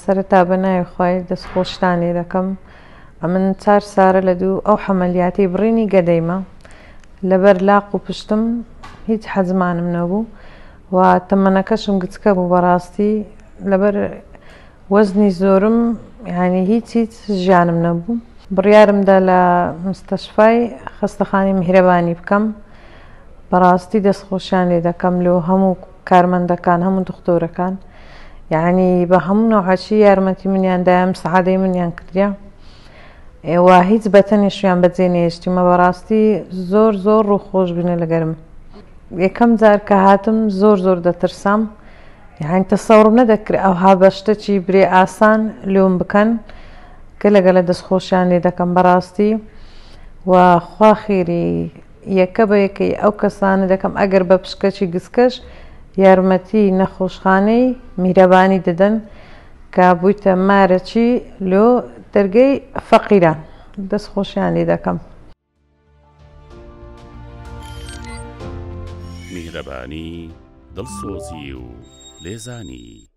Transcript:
سەرەتا بەناوی خوای دەستخۆشتان لێ دەکەم. من 4 سارە لە دوو ئەو حەمەلیاتی بڕینی گەدەیمە لەبەر لاق و پشتم هیچ حەزمانم نەبوو و تەمەنەکەشم گچکە بوو بەڕاستی لەبەر وەزنی زۆرم یعنی هیچ ژیانم نەبوو. بڕیارمدا لە مستەشفای خەستەخانەی میهرەبانی بکەم. بەڕاستی دەستخۆشیان لێ دەکەم لێ هەموو کارمەندەکان هەموو دکتۆرەکان یعنی بە هەموو نەوعەچی یارمەتی منیاندایە مساعدەی منیان کردیا ئێوە هیچ بەتەنیشیان بەجێ نێشتیمە. بەڕاستی زۆر زۆر ڕووخۆش بنە لەگەرم. یەکەم جار کە هاتم زۆر دەترسام یعنی تەسەوڕم نەدەکرد ئەوها بەشتەی برێ ئاسان لێم بکەن کە لەگەلە دەستخۆشیان لێ دەکەم بەڕاستی و خوا خێری یەکە بە یەکەی ئەو کەسانە دەکەم ئەگەر بە پشکەچی گسکەش یارمەتی نەخۆشخانەی میهرەبانی دەدەن کە بوویتە مارەچی لۆ دەرگەی فەقیران دەستخۆشیان لێ دەکەم. میهرەبانی دڵسۆزی و لێزانی.